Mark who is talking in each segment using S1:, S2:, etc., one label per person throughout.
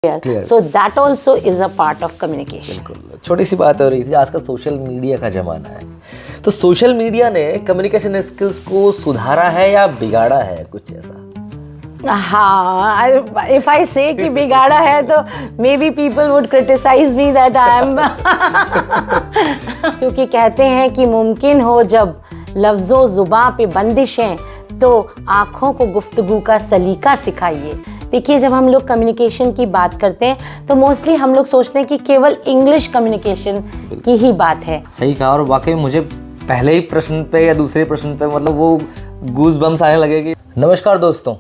S1: clear.
S2: So that also is a part of communication.
S1: बिल्कुल। छोटी सी बात हो रही थी, आजकल सोशल मीडिया का ज़माना है, तो सोशल मीडिया ने कम्युनिकेशन स्किल्स को सुधारा है या बिगाड़ा है, कुछ ऐसा?
S2: हाँ, if I say कि बिगाड़ा है तो maybe people would criticize me that I am क्योंकि कहते हैं कि मुमकिन हो जब लफ्ज़ों ज़ुबां पे बंदिशें तो आँखों को गुफ्तगू का सलीका सिखाइए। देखिए, जब हम लोग कम्युनिकेशन की बात करते हैं तो मोस्टली हम लोग सोचते हैं कि केवल इंग्लिश कम्युनिकेशन की ही बात है।
S1: सही कहा, और वाकई मुझे पहले ही प्रश्न पे या दूसरे प्रश्न पे मतलब वो गूज बम्स आने लगेगी। नमस्कार दोस्तों,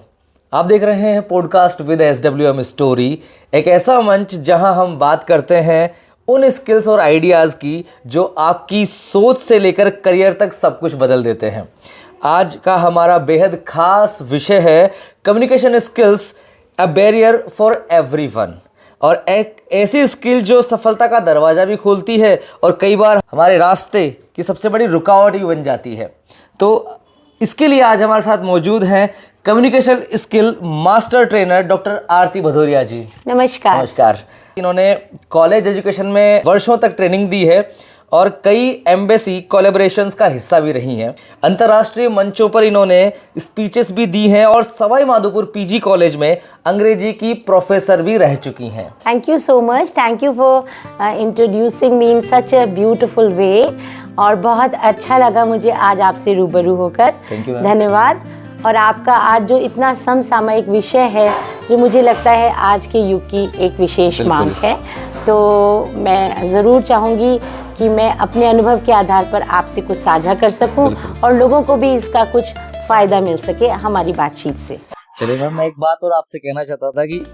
S1: आप देख रहे हैं पॉडकास्ट विद SWM स्टोरी, एक ऐसा मंच जहां हम बात करते हैं उन स्किल्स और आइडियाज़ की जो आपकी सोच से लेकर करियर तक सब कुछ बदल देते हैं। आज का हमारा बेहद खास विषय है communication skills, a barrier for everyone, और एक ऐसी स्किल जो सफलता का दरवाज़ा भी खोलती है और कई बार हमारे रास्ते की सबसे बड़ी रुकावट भी बन जाती है। तो इसके लिए आज हमारे साथ मौजूद हैं communication skill master trainer doctor Aarti Bhadauria ji.
S2: नमस्कार।
S1: नमस्कार। इन्होंने कॉलेज एजुकेशन में वर्षों तक ट्रेनिंग दी है और कई एम्बेसी कोलैबोरेशंस का हिस्सा भी रही हैं। अंतर्राष्ट्रीय मंचों पर इन्होंने स्पीचेस भी दी हैं और सवाई माधोपुर PG कॉलेज में अंग्रेजी की प्रोफेसर भी रह चुकी हैं।
S2: Thank you so much, thank you for introducing me in such a beautiful way, और बहुत अच्छा लगा मुझे आज आपसे रूबरू होकर।
S1: Thank you.
S2: धन्यवाद। और आपका आज जो इतना समसामयिक विषय है जो मुझे लगता है आज के युग की एक विशेष मांग है, तो मैं ज़रूर चाहूँगी कि मैं अपने अनुभव के आधार पर आपसे कुछ साझा कर सकूं और लोगों को भी इसका कुछ फ़ायदा मिल सके हमारी बातचीत से।
S1: चलिए मैम, मैं एक बात और आपसे कहना चाहता था कि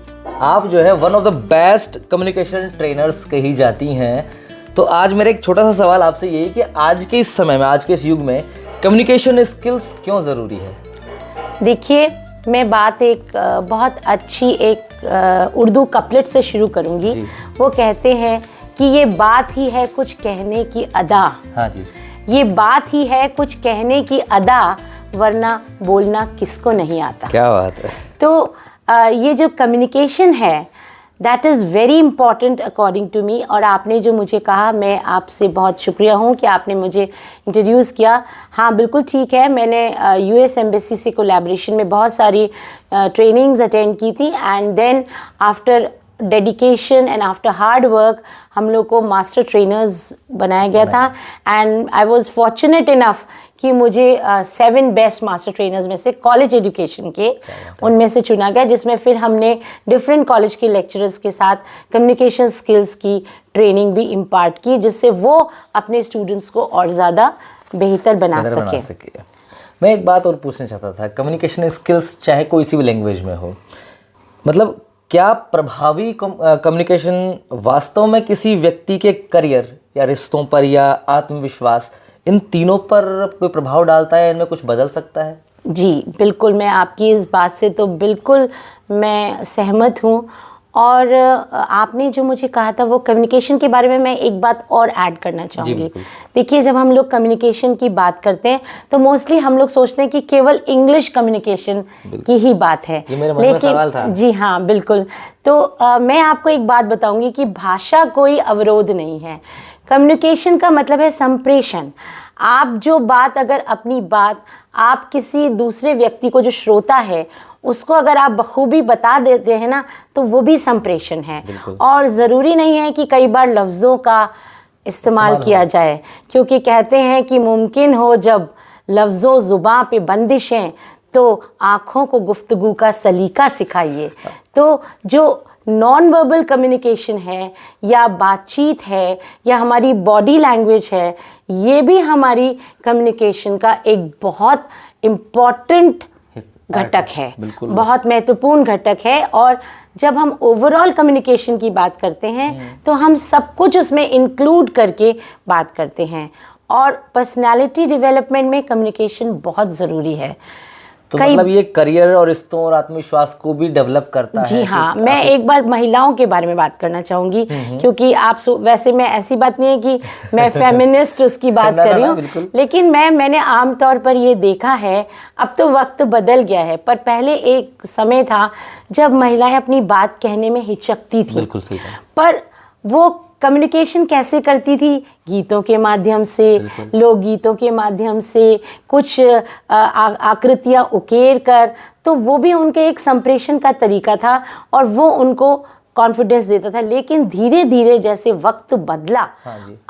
S1: आप जो है one of the best communication trainers कही जाती हैं। तो आज मेरा एक छोटा सा सवाल आपसे ये है कि आज के इस समय में, आज के इस युग में कम्युनिकेशन स्किल्स क्यों ज़रूरी है?
S2: देखिए, मैं बात एक बहुत अच्छी एक उर्दू कपलेट से शुरू करूंगी। वो कहते हैं कि ये बात ही है कुछ कहने की अदा।
S1: हाँ जी।
S2: ये बात ही है कुछ कहने की अदा, वरना बोलना किसको नहीं आता।
S1: क्या बात है।
S2: तो ये जो कम्युनिकेशन है that is very important according to me. और आपने जो मुझे कहा, मैं आपसे बहुत शुक्रिया हूँ कि आपने मुझे इंट्रोड्यूस किया। हाँ, बिल्कुल ठीक है, मैंने US एम्बेसी से कोलैबोरेशन में बहुत सारी ट्रेनिंग्स अटेंड की थी, and then after dedication and after hard work हम लोग को मास्टर ट्रेनर्स बनाया गया था। And I was fortunate enough कि मुझे 7 बेस्ट मास्टर ट्रेनर्स में से कॉलेज एजुकेशन के उनमें से चुना गया, जिसमें फिर हमने डिफरेंट कॉलेज के लेक्चरर्स के साथ कम्युनिकेशन स्किल्स की ट्रेनिंग भी इम्पार्ट की, जिससे वो अपने स्टूडेंट्स को और ज़्यादा बेहतर बना सके।
S1: मैं एक बात और पूछना चाहता था, कम्युनिकेशन स्किल्स चाहे कोई सी भी लैंग्वेज में हो, मतलब क्या प्रभावी कम्युनिकेशन वास्तव में किसी व्यक्ति के करियर या रिश्तों पर या आत्मविश्वास, इन तीनों पर कोई प्रभाव डालता है, इनमें कुछ बदल सकता है?
S2: जी बिल्कुल, मैं आपकी इस बात से तो बिल्कुल मैं सहमत हूँ। और आपने जो मुझे कहा था वो कम्युनिकेशन के बारे में मैं एक बात और ऐड करना चाहूँगी। देखिए, जब हम लोग कम्युनिकेशन की बात करते हैं तो मोस्टली हम लोग सोचते हैं कि केवल इंग्लिश कम्युनिकेशन की ही बात है।
S1: ये मेरे मन में सवाल था।
S2: जी हाँ, बिल्कुल। तो मैं आपको एक बात बताऊँगी कि भाषा कोई अवरोध नहीं है। कम्युनिकेशन का मतलब है संप्रेषण। आप जो बात, अगर अपनी बात आप किसी दूसरे व्यक्ति को, जो श्रोता है, उसको अगर आप बखूबी बता देते हैं ना, तो वो भी संप्रेषण है। और ज़रूरी नहीं है कि कई बार लफ्ज़ों का इस्तेमाल किया जाए, क्योंकि कहते हैं कि मुमकिन हो जब लफ्ज़ों ज़ुबां पे बंदिशें तो आँखों को गुफ्तगू का सलीका सिखाइए। तो जो नॉन वर्बल कम्युनिकेशन है या बातचीत है या हमारी बॉडी लैंग्वेज है, ये भी हमारी कम्युनिकेशन का एक बहुत इम्पॉर्टेंट घटक है, बहुत महत्वपूर्ण घटक है। और जब हम ओवरऑल कम्युनिकेशन की बात करते हैं तो हम सब कुछ उसमें इंक्लूड करके बात करते हैं। और पर्सनालिटी डेवलपमेंट में कम्युनिकेशन बहुत ज़रूरी है।
S1: तो मतलब ये करियर और रिश्तों और आत्मविश्वास को भी डेवलप करता है।
S2: जी हाँ, मैं एक बार महिलाओं के बारे में बात करना चाहूँगी, क्योंकि आप वैसे मैं ऐसी बात नहीं है कि मैं फेमिनिस्ट उसकी बात कर रही हूँ, लेकिन मैंने आमतौर पर ये देखा है, अब तो वक्त बदल गया है, पर पहले एक समय था जब महिलाएं अपनी बात कहने में हिचकती थी।
S1: बिल्कुल सही है।
S2: पर वो कम्युनिकेशन कैसे करती थी? गीतों के माध्यम से, लोकगीतों के माध्यम से, कुछ आकृतियाँ उकेर कर, तो वो भी उनके एक संप्रेषण का तरीका था और वो उनको कॉन्फिडेंस देता था। लेकिन धीरे धीरे जैसे वक्त बदला,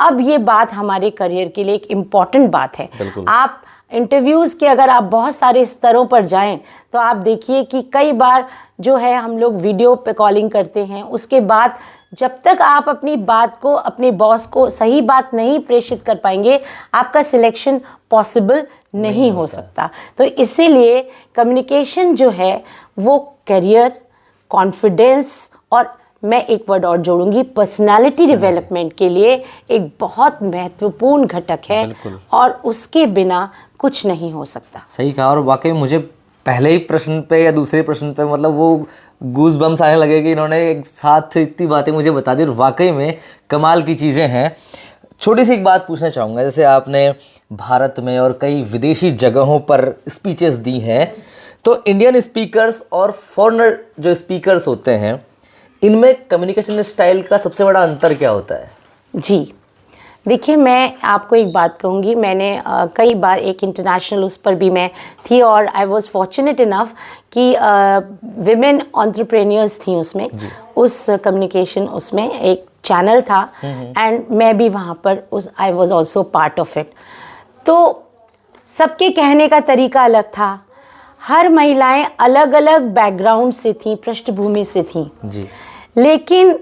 S2: अब ये बात हमारे करियर के लिए एक इम्पॉर्टेंट बात है। आप इंटरव्यूज़ के अगर आप बहुत सारे स्तरों पर जाएं तो आप देखिए कि कई बार जो है हम लोग वीडियो पे कॉलिंग करते हैं, उसके बाद जब तक आप अपनी बात को अपने बॉस को सही बात नहीं प्रेषित कर पाएंगे, आपका सिलेक्शन पॉसिबल नहीं हो सकता। तो इसीलिए कम्युनिकेशन जो है वो करियर, कॉन्फिडेंस और मैं एक वर्ड और जोड़ूंगी, पर्सनालिटी डेवलपमेंट के लिए एक बहुत महत्वपूर्ण घटक है और उसके बिना कुछ नहीं हो सकता।
S1: सही कहा। और वाकई मुझे पहले ही प्रश्न पे या दूसरे प्रश्न पे मतलब वो गूज बम्स आने लगे कि इन्होंने एक साथ इतनी बातें मुझे बता दी और वाकई में कमाल की चीज़ें हैं। छोटी सी एक बात पूछना चाहूँगा, जैसे आपने भारत में और कई विदेशी जगहों पर स्पीचेस दी हैं, तो इंडियन स्पीकर्स और फॉरेनर जो स्पीकर्स होते हैं, इनमें कम्युनिकेशन स्टाइल का सबसे बड़ा अंतर क्या होता है?
S2: जी देखिए, मैं आपको एक बात कहूँगी, मैंने कई बार एक इंटरनेशनल उस पर भी मैं थी और आई वॉज फॉर्चुनेट इनफ कि विमेन एंटरप्रेन्योर्स थी उसमें, उस कम्युनिकेशन उसमें एक चैनल था एंड मैं भी वहाँ पर I was also part of it. तो सबके कहने का तरीका अलग था, हर महिलाएं अलग अलग बैकग्राउंड से थीं, पृष्ठभूमि से थीं जी। लेकिन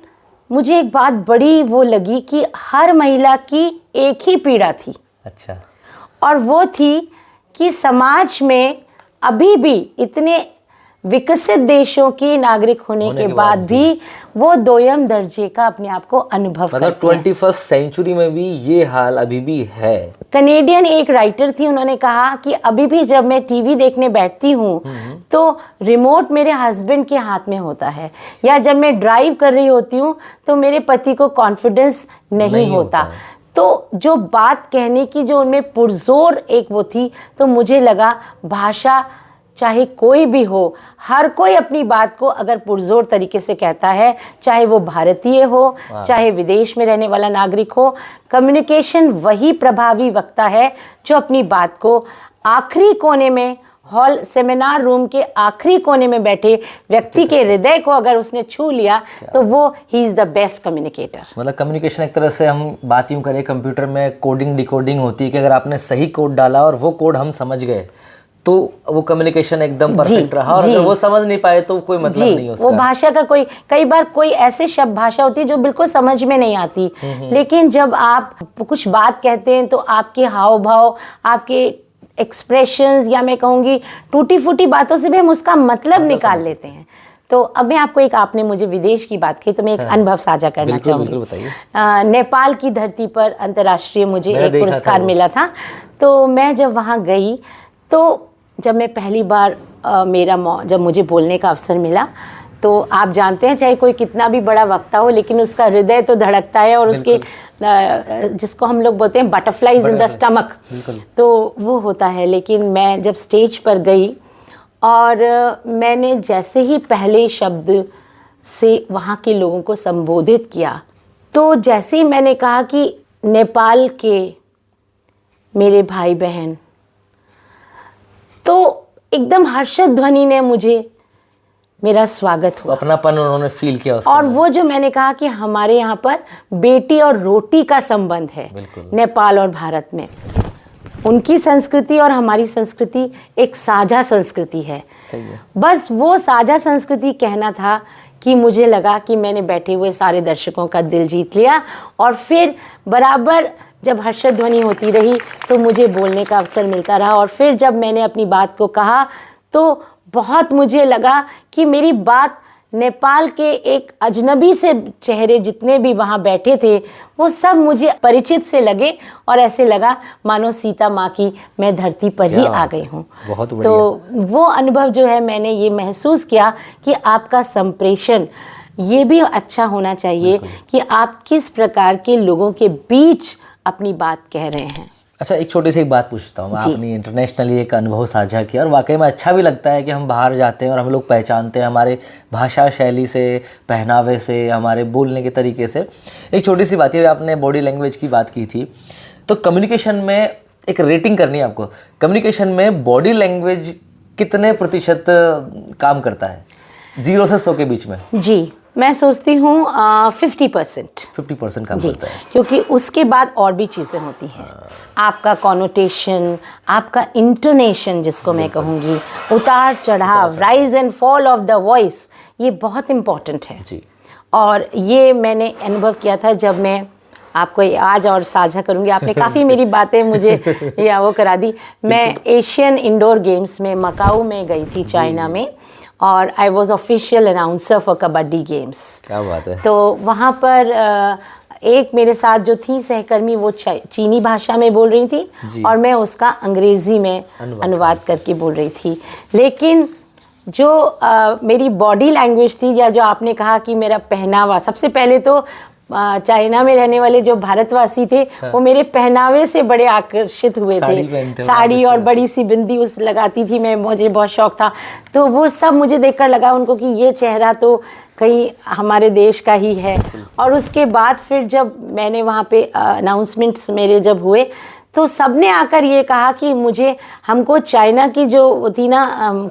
S2: मुझे एक बात बड़ी वो लगी कि हर महिला की एक ही पीड़ा थी।
S1: अच्छा।
S2: और वो थी कि समाज में अभी भी इतने विकसित देशों की नागरिक होने के बाद भी वो दोयम दर्जे का अपने आप को अनुभव करती हैं।
S1: 21st सेंचुरी में भी ये हाल अभी भी है।
S2: कनेडियन एक राइटर थी, उन्होंने कहा कि अभी भी जब मैं टीवी देखने बैठती हूँ तो रिमोट मेरे हस्बैंड के हाथ में होता है, या जब मैं ड्राइव कर रही होती हूँ तो मेरे पति को कॉन्फिडेंस नहीं होता। तो जो बात कहने की जो उनमें पुरजोर एक वो थी, तो मुझे लगा भाषा चाहे कोई भी हो, हर कोई अपनी बात को अगर पुरजोर तरीके से कहता है, चाहे वो भारतीय हो चाहे विदेश में रहने वाला नागरिक हो, कम्युनिकेशन वही प्रभावी वक्ता है जो अपनी बात को आखिरी कोने में, हॉल सेमिनार रूम के आखिरी कोने में बैठे व्यक्ति के हृदय को अगर उसने छू लिया तो वो he is the best communicator.
S1: मतलब कम्युनिकेशन एक तरह से हम बात यूँ करें, कंप्यूटर में कोडिंग डिकोडिंग होती है कि अगर आपने सही कोड डाला और वो कोड हम समझ गए तो वो कम्युनिकेशन एकदम परफेक्ट रहा, और अगर वो समझ नहीं पाए तो कोई मतलब नहीं उसका।
S2: वो भाषा का कई बार कोई ऐसे शब्द भाषा होती है जो बिल्कुल समझ में नहीं आती, लेकिन जब आप कुछ बात कहते हैं तो आपके हाव भाव, आपके एक्सप्रेशंस, या मैं कहूँगी टूटी फूटी बातों से भी हम उसका मतलब निकाल लेते हैं। तो अब मैं आपको आपने मुझे विदेश की बात की तो मैं एक अनुभव साझा करना चाहूँगी। नेपाल की धरती पर अंतर्राष्ट्रीय मुझे एक पुरस्कार मिला था। तो मैं जब वहाँ गई तो जब मैं पहली बार जब मुझे बोलने का अवसर मिला, तो आप जानते हैं चाहे कोई कितना भी बड़ा वक्ता हो लेकिन उसका हृदय तो धड़कता है, और उसके जिसको हम लोग बोलते हैं बटरफ्लाइज इन द स्टमक, तो वो होता है। लेकिन मैं जब स्टेज पर गई और मैंने जैसे ही पहले शब्द से वहाँ के लोगों को संबोधित किया, तो जैसे ही मैंने कहा कि नेपाल के मेरे भाई बहन, तो एकदम हर्षित ध्वनि ने मुझे मेरा स्वागत हुआ,
S1: अपनापन उन्होंने फील किया उसके
S2: और वो जो मैंने कहा कि हमारे यहाँ पर बेटी और रोटी का संबंध है नेपाल और भारत में, उनकी संस्कृति और हमारी संस्कृति एक साझा संस्कृति है।
S1: सही है।
S2: बस वो साझा संस्कृति कहना था कि मुझे लगा कि मैंने बैठे हुए सारे दर्शकों का दिल जीत लिया, और फिर बराबर जब हर्षद ध्वनि होती रही तो मुझे बोलने का अवसर मिलता रहा, और फिर जब मैंने अपनी बात को कहा तो बहुत मुझे लगा कि मेरी बात नेपाल के एक अजनबी से चेहरे जितने भी वहाँ बैठे थे वो सब मुझे परिचित से लगे और ऐसे लगा मानो सीता माँ की मैं धरती पर ही आ गई हूँ।
S1: बहुत बढ़िया।
S2: तो वो अनुभव जो है मैंने ये महसूस किया कि आपका संप्रेषण ये भी अच्छा होना चाहिए कि आप किस प्रकार के लोगों के बीच अपनी बात कह रहे हैं।
S1: अच्छा, एक छोटी सी एक बात पूछता हूँ। आपने इंटरनेशनली एक अनुभव साझा किया और वाकई में अच्छा भी लगता है कि हम बाहर जाते हैं और हम लोग पहचानते हैं हमारे भाषा शैली से, पहनावे से, हमारे बोलने के तरीके से। एक छोटी सी बात है, आपने बॉडी लैंग्वेज की बात की थी, तो कम्युनिकेशन में एक रेटिंग करनी है आपको। कम्युनिकेशन में बॉडी लैंग्वेज कितने प्रतिशत काम करता है 0 से 100 के बीच में?
S2: जी, मैं सोचती हूँ 50%
S1: 50% काम करता है,
S2: क्योंकि उसके बाद और भी चीज़ें होती हैं। आपका कॉनोटेशन, आपका इंटोनेशन जिसको मैं कहूँगी, उतार चढ़ाव, rise and fall of the voice, ये बहुत इम्पॉर्टेंट है
S1: जी।
S2: और ये मैंने अनुभव किया था जब मैं आपको आज और साझा करूँगी। आपने काफ़ी मेरी बातें मुझे या वो करा दी। मैं एशियन इंडोर गेम्स में मकाऊ में गई थी, चाइना में, और I was official announcer for kabaddi games.
S1: क्या बात है।
S2: तो वहाँ पर एक मेरे साथ जो थी सहकर्मी वो चीनी भाषा में बोल रही थी और मैं उसका अंग्रेज़ी में अनुवाद करके बोल रही थी। लेकिन जो मेरी बॉडी लैंग्वेज थी या जो आपने कहा कि मेरा पहनावा, सबसे पहले तो चाइना में रहने वाले जो भारतवासी थे वो मेरे पहनावे से बड़े आकर्षित हुए थे। साड़ी और बड़ी सी बिंदी उस लगाती थी मैं, मुझे बहुत शौक था। तो वो सब मुझे देखकर लगा उनको कि ये चेहरा तो कहीं हमारे देश का ही है। और उसके बाद फिर जब मैंने वहाँ पे अनाउंसमेंट्स मेरे जब हुए तो सबने आकर ये कहा कि हमको चाइना की जो थी ना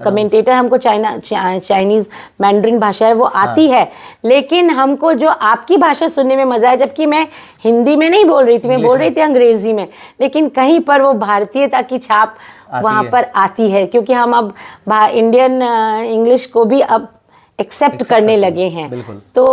S2: कमेंटेटर, हमको चाइनीज़ मैंड्रिन भाषा है वो आती है, लेकिन हमको जो आपकी भाषा सुनने में मज़ा आया, जबकि मैं हिंदी में नहीं बोल रही थी, मैं बोल रही थी अंग्रेज़ी में, लेकिन कहीं पर वो भारतीयता की छाप वहाँ पर आती है, क्योंकि हम अब इंडियन इंग्लिश को भी अब एक्सेप्ट करने लगे हैं। तो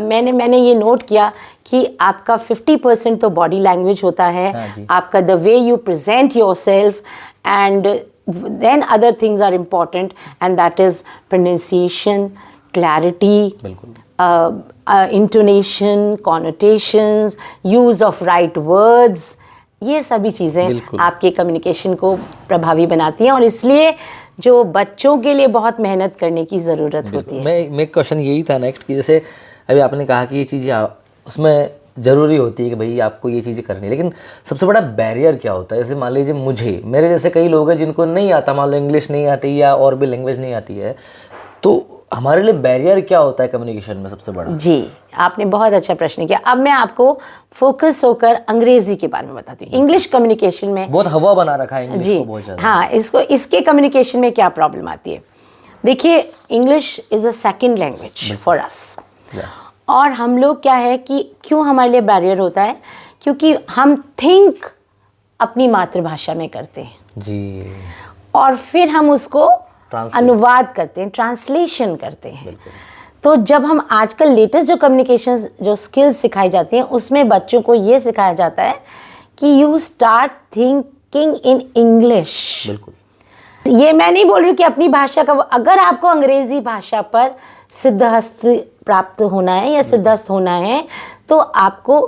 S2: मैंने ये नोट किया कि आपका 50% तो बॉडी लैंग्वेज होता है, आपका the way you present yourself, and then other things are important, and that is pronunciation, clarity, intonation, connotations, use of right words. ये सभी चीज़ें आपके कम्युनिकेशन को प्रभावी बनाती हैं और इसलिए जो बच्चों के लिए बहुत मेहनत करने की ज़रूरत होती है।
S1: मैं क्वेश्चन यही था नेक्स्ट कि जैसे अभी आपने कहा कि ये चीज़ें उसमें ज़रूरी होती है कि भाई आपको ये चीज़ें करनी है, लेकिन सबसे बड़ा बैरियर क्या होता है? जैसे मान लीजिए मेरे जैसे कई लोग हैं जिनको नहीं आता, मान लो इंग्लिश नहीं आती या और भी लैंग्वेज नहीं आती है, तो हमारे लिए बैरियर क्या होता है कम्युनिकेशन में सबसे बड़ा? जी,
S2: आपने बहुत अच्छा प्रश्न किया। अब मैं आपको फोकस होकर अंग्रेजी के बारे में बताती हूँ। इंग्लिश कम्युनिकेशन में
S1: बहुत हवा बना रखा है इंग्लिश को बहुत ज़्यादा।
S2: हाँ, इसके कम्युनिकेशन में क्या प्रॉब्लम आती है? देखिए, English is a second language for us, और हम लोग क्या है कि क्यों हमारे लिए बैरियर होता है? क्योंकि हम थिंक अपनी मातृभाषा में करते हैं
S1: जी,
S2: और फिर हम उसको अनुवाद करते हैं, ट्रांसलेशन करते हैं। तो जब हम आजकल लेटेस्ट जो कम्युनिकेशन जो स्किल्स सिखाई जाती हैं उसमें बच्चों को ये सिखाया जाता है कि you start thinking in English. बिल्कुल, ये मैं नहीं बोल रही कि अपनी भाषा का, अगर आपको अंग्रेजी भाषा पर सिद्धहस्त प्राप्त होना है या सिद्धहस्त होना है तो आपको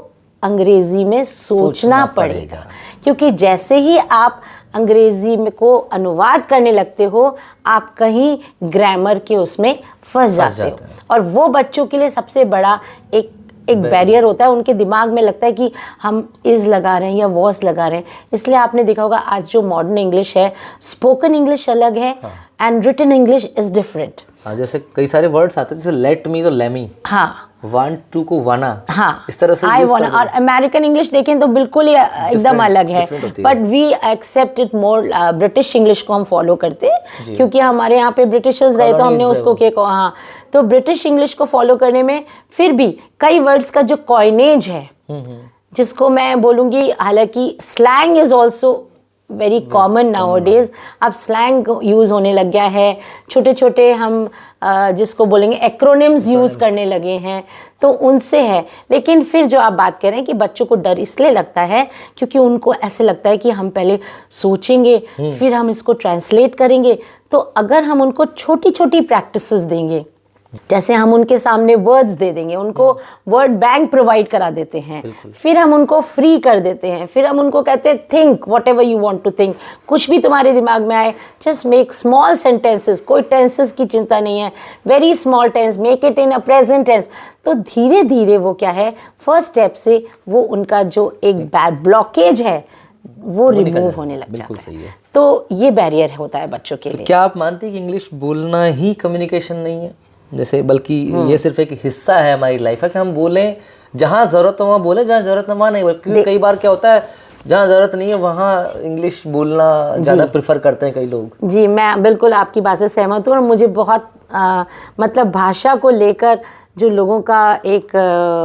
S2: अंग्रेजी में सोचना पड़ेगा, क्योंकि जैसे ही आप अंग्रेजी में को अनुवाद करने लगते हो आप कहीं ग्रामर के उसमें फंस जाते हो, और वो बच्चों के लिए सबसे बड़ा एक बैरियर होता है। उनके दिमाग में लगता है कि हम इज़ लगा रहे हैं या वॉस लगा रहे हैं। इसलिए आपने देखा होगा आज जो मॉडर्न इंग्लिश है, स्पोकन इंग्लिश अलग है and written English is different.
S1: हाँ, जैसे कई सारे वर्ड्स आते हैं, जैसे लेट मी तो लेमी,
S2: हाँ,
S1: want to को वाना,
S2: हाँ,
S1: इस तरह से
S2: I wanna। और अमेरिकन इंग्लिश देखें तो बिल्कुल ही एकदम अलग है, but we accept it more. British English को हम फॉलो करते हैं क्योंकि हमारे यहाँ पे ब्रिटिशर्स रहे तो हमने उसको हाँ, तो ब्रिटिश इंग्लिश को फॉलो करने में फिर भी कई वर्ड्स का जो कॉइनेज है जिसको मैं बोलूँगी, हालांकि slang is also very common now days. अब स्लैंग यूज़ होने लग गया है, छोटे छोटे हम जिसको बोलेंगे एक्रोनिम्स यूज़ करने लगे हैं, तो उनसे है। लेकिन फिर जो आप बात कर रहे हैं कि बच्चों को डर इसलिए लगता है क्योंकि उनको ऐसे लगता है कि हम पहले सोचेंगे फिर हम इसको ट्रांसलेट करेंगे। तो अगर हम उनको छोटी छोटी प्रैक्टिसेस देंगे जैसे हम उनके सामने वर्ड्स दे देंगे, उनको वर्ड बैंक प्रोवाइड करा देते हैं, फिर हम उनको फ्री कर देते हैं, फिर हम उनको कहते हैं think whatever you want to think, कुछ भी तुम्हारे दिमाग में आए, जस्ट मेक स्मॉल सेंटेंसेस, कोई टेंसेस की चिंता नहीं है, very small tense, make it in a present tense. तो धीरे धीरे वो क्या है, फर्स्ट स्टेप से वो उनका जो एक बैड ब्लॉकेज है वो रिमूव होने लग जाता है। तो ये बैरियर होता है बच्चों के लिए।
S1: क्या आप मानती हैं कि इंग्लिश बोलना ही कम्युनिकेशन नहीं है? जैसे बल्कि ये सिर्फ एक हिस्सा है हमारी लाइफ का कि हम बोलें, जहाँ ज़रूरत हो वहाँ बोले, जहाँ ज़रूरत ना वहाँ नहीं बोले, क्योंकि कई बार क्या होता है जहाँ ज़रूरत नहीं है वहाँ इंग्लिश बोलना ज़्यादा प्रेफर करते हैं कई लोग।
S2: जी, मैं बिल्कुल आपकी बात से सहमत हूँ और मुझे बहुत मतलब भाषा को लेकर जो लोगों का एक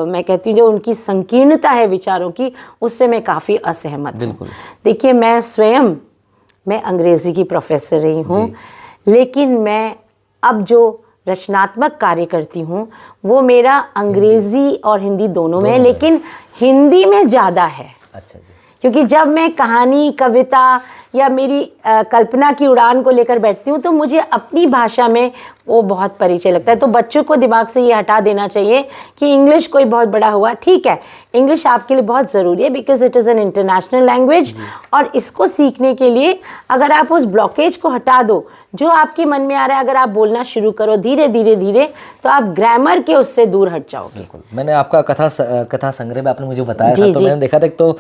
S2: मैं कहती हूँ जो उनकी संकीर्णता है विचारों की, उससे मैं काफ़ी असहमत हूँ। देखिए, मैं अंग्रेज़ी की प्रोफेसर रही हूँ, लेकिन मैं अब जो रचनात्मक कार्य करती हूँ वो मेरा अंग्रेज़ी और हिंदी दोनों में है, लेकिन हिंदी में ज़्यादा है।
S1: अच्छा जी।
S2: क्योंकि जब मैं कहानी, कविता या मेरी कल्पना की उड़ान को लेकर बैठती हूँ तो मुझे अपनी भाषा में वो बहुत परिचय लगता है। तो बच्चों को दिमाग से ये हटा देना चाहिए कि इंग्लिश कोई बहुत बड़ा हुआ, ठीक है, इंग्लिश आपके लिए बहुत ज़रूरी है because it is an international language, और इसको सीखने के लिए अगर आप उस ब्लॉकेज को हटा दो, जो आपके मन में आ रहा है, अगर आप बोलना शुरू करो धीरे धीरे धीरे, तो आप ग्रामर के उससे दूर हट जाओगे।
S1: मैंने आपका कथा संग्रह में आपने मुझे बताया था, तो मैंने देखा था तो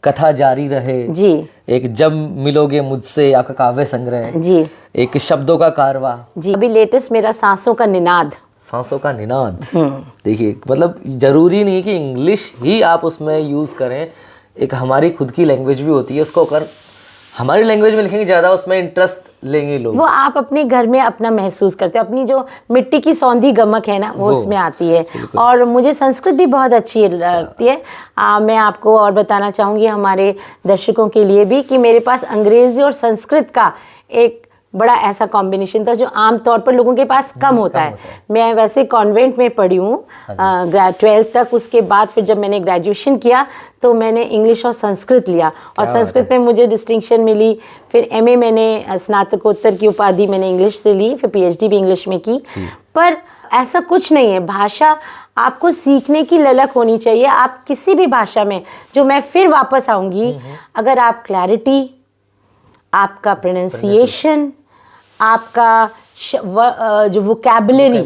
S1: कथा जारी रहे
S2: जी, एक
S1: जब मिलोगे मुझसे, आपका काव्य संग्रह
S2: जी,
S1: एक शब्दों का कारवा
S2: जी, अभी लेटेस्ट मेरा सांसों का निनाद।
S1: सांसों का निनाद। देखिए, मतलब जरूरी नहीं कि इंग्लिश ही आप उसमें यूज़ करें, एक हमारी खुद की लैंग्वेज भी होती है, उसको अगर हमारी लैंग्वेज में लिखेंगे ज़्यादा उसमें इंटरेस्ट लेंगे लोग।
S2: वो आप अपने घर में अपना महसूस करते हो, अपनी जो मिट्टी की सौंधी गमक है ना वो उसमें आती है। और मुझे संस्कृत भी बहुत अच्छी लगती है। मैं आपको और बताना चाहूँगी हमारे दर्शकों के लिए भी कि मेरे पास अंग्रेज़ी और संस्कृत का एक बड़ा ऐसा कॉम्बिनेशन था जो आम तौर पर लोगों के पास कम होता है। मैं वैसे कॉन्वेंट में पढ़ी हूँ 12th तक, उसके बाद फिर जब मैंने ग्रेजुएशन किया तो मैंने इंग्लिश और संस्कृत लिया और संस्कृत में मुझे डिस्टिंक्शन मिली। फिर एमए मैंने स्नातकोत्तर की उपाधि मैंने इंग्लिश से ली, फिर पीएचडी भी इंग्लिश में की। पर ऐसा कुछ नहीं है, भाषा आपको सीखने की ललक होनी चाहिए। आप किसी भी भाषा में, जो मैं फिर वापस आऊँगी, अगर आप क्लैरिटी, आपका प्रोनाउंसिएशन, आपका जो वोकैबुलरी,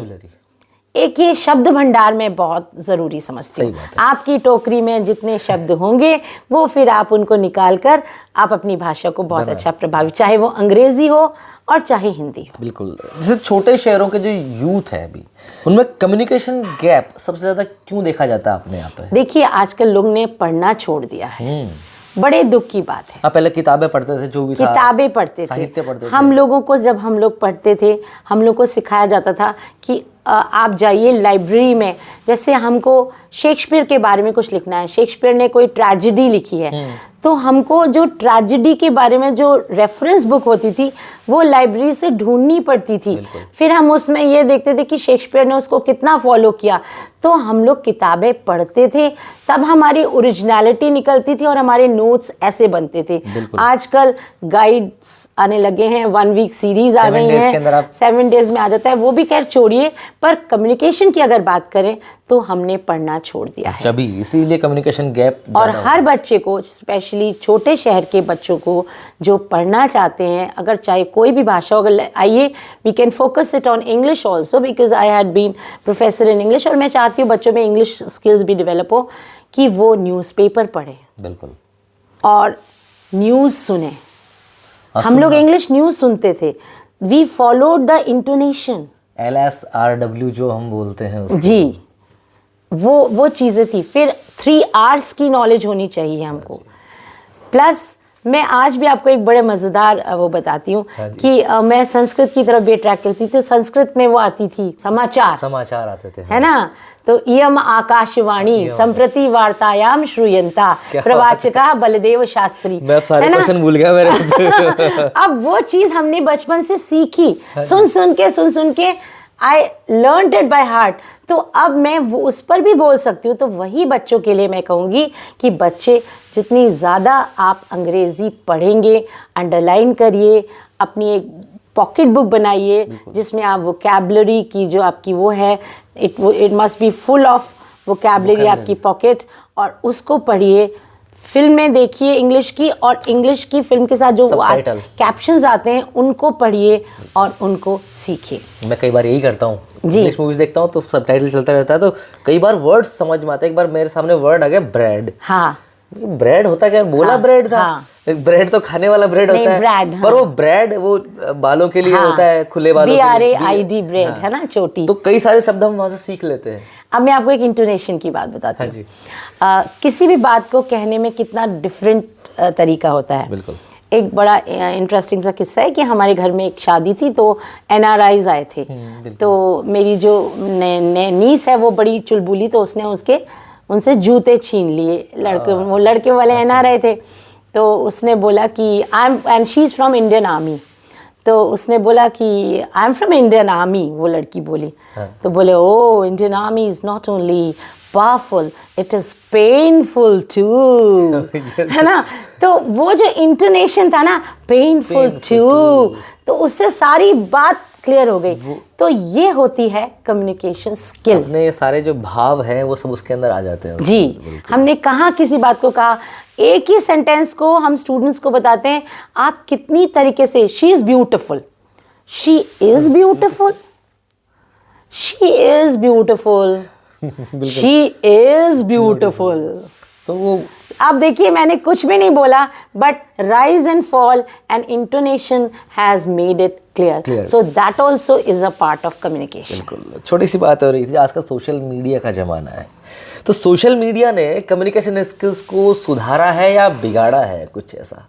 S2: एक ये शब्द भंडार में बहुत ज़रूरी समझती हूँ। आपकी टोकरी में जितने शब्द होंगे वो फिर आप उनको निकाल कर आप अपनी भाषा को बहुत अच्छा प्रभावित, चाहे वो अंग्रेज़ी हो और चाहे हिंदी हो।
S1: बिल्कुल। जैसे छोटे शहरों के जो यूथ है अभी, उनमें कम्युनिकेशन गैप सबसे ज़्यादा क्यों देखा जाता है अपने यहाँ पे?
S2: देखिए, आजकल लोग ने पढ़ना छोड़ दिया है, बड़े दुख की बात है।
S1: पहले किताबें पढ़ते थे, जो भी था
S2: किताबें पढ़ते थे,
S1: साहित्य पढ़ते थे।
S2: हम लोगों को, जब हम लोग पढ़ते थे, हम लोग को सिखाया जाता था कि आप जाइए लाइब्रेरी में, जैसे हमको शेक्सपियर के बारे में कुछ लिखना है, शेक्सपियर ने कोई ट्रेजेडी लिखी है, तो हमको जो ट्रेजेडी के बारे में जो रेफरेंस बुक होती थी वो लाइब्रेरी से ढूंढनी पड़ती थी। फिर हम उसमें ये देखते थे कि शेक्सपियर ने उसको कितना फॉलो किया। तो हम लोग किताबें पढ़ते थे, तब हमारी ओरिजिनलिटी निकलती थी और हमारे नोट्स ऐसे बनते थे। आजकल गाइड्स आने लगे हैं, 1 वीक सीरीज आ गई हैं, 7 डेज में आ जाता है, वो भी खैर छोड़िए। पर कम्युनिकेशन की अगर बात करें तो हमने पढ़ना छोड़ दिया है,
S1: तभी इसीलिए कम्युनिकेशन गैप।
S2: और हर बच्चे को, स्पेशली छोटे शहर के बच्चों को जो पढ़ना चाहते हैं, अगर चाहे कोई भी भाषा हो, अगर आइए we can focus it on English also because I had been professor in English, और मैं चाहती हूँ बच्चों में इंग्लिश स्किल्स भी डेवलप हो, कि वो न्यूज़पेपर पढ़े,
S1: बिल्कुल,
S2: और न्यूज़ सुने। हम लोग इंग्लिश न्यूज़ सुनते थे, we followed the intonation,
S1: LSRW जो हम बोलते हैं उसको।
S2: जी, वो चीज़ें थी। फिर 3 R's की नॉलेज होनी चाहिए हमको। प्लस मैं आज भी आपको एक बड़े मज़ेदार वो बताती हूँ कि मैं संस्कृत की तरफ भी अट्रैक्ट होती थी, तो संस्कृत में वो आती थी समाचार
S1: आते थे,
S2: है ना। तो इयम आकाशवाणी संप्रति वार्तायाम श्रूयंता प्रवाचका बलदेव शास्त्री।
S1: मैं अब सारे क्वेश्चन भूल गया मेरे।
S2: अब वो चीज़ हमने बचपन से सीखी, सुन सुन के I learned it by heart. तो अब मैं वो उस पर भी बोल सकती हूँ। तो वही बच्चों के लिए मैं कहूँगी कि बच्चे जितनी ज़्यादा आप अंग्रेज़ी पढ़ेंगे, अंडरलाइन करिए, अपनी एक पॉकेट बुक बनाइए जिसमें आप वोकैबुलरी की जो आपकी वो है, it must be full of vocabulary आपकी पॉकेट, और उसको पढ़िए। फिल्में देखिए इंग्लिश की, और इंग्लिश की फिल्म के साथ जो
S1: Subtitle।
S2: कैप्शंस आते हैं उनको पढ़िए और उनको सीखिए।
S1: मैं कई बार यही करता हूँ,
S2: जी।
S1: इंग्लिश मूवीज देखता हूँ तो सबटाइटल चलता रहता है, तो कई बार वर्ड समझ में आते हैं। एक बार मेरे सामने वर्ड आ गया ब्रेड।
S2: हाँ,
S1: ब्रेड होता क्या, बोला ब्रेड था।
S2: हाँ।
S1: ब्रेड तो खाने वाला ब्रेड
S2: नहीं,
S1: होता है,
S2: ब्रेड, हाँ।
S1: पर वो ब्रेड वो बालों के लिए होता है, खुले बालों के लिए।
S2: BRAID ब्रेड है ना, छोटी।
S1: तो कई सारे शब्द हम वहां से सीख लेते हैं।
S2: अब मैं आपको एक इंटोनेशन की बात बताती हूँ।
S1: हाँ जी।
S2: किसी भी बात को कहने में कितना डिफरेंट तरीका होता है।
S1: बिल्कुल।
S2: एक बड़ा इंटरेस्टिंग सा किस्सा है कि हमारे घर में एक शादी थी, तो NRIs आए थे। तो मेरी जो नीस है वो बड़ी चुलबुली, तो उसने उनसे जूते छीन लिए। वो लड़के वाले NRI थे, तो उसने बोला कि and she is from Indian Army. तो उसने बोला कि I am from Indian Army, वो लड़की बोली। तो बोले, oh Indian Army is not only powerful, it is painful too, है ना। तो वो जो इंटोनेशन था ना, पेनफुल टू, तो उससे सारी बात क्लियर हो गई। तो ये होती है कम्युनिकेशन स्किल।
S1: अपने ये सारे जो भाव हैं वो सब उसके अंदर आ जाते हैं।
S2: जी, हमने कहाँ किसी बात को कहा, एक ही सेंटेंस को हम स्टूडेंट्स को बताते हैं, आप कितनी तरीके से, she is beautiful, she is beautiful, she is beautiful, she is beautiful.
S1: तो वो
S2: आप देखिए, मैंने कुछ भी नहीं बोला, but rise and fall and intonation has made it clear. So that also is a part of communication.
S1: बिल्कुल। छोटी सी बात हो रही थी, आजकल सोशल मीडिया का ज़माना है, तो सोशल मीडिया ने कम्युनिकेशन स्किल्स को सुधारा है या बिगाड़ा है, कुछ ऐसा?